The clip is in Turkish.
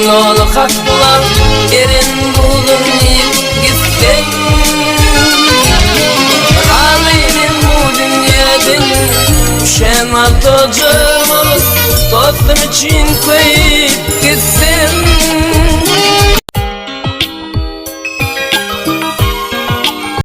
yolu haklar erin bulunayım gitsen Rağmenin bu dünyadan düşen artacağım dostum için koy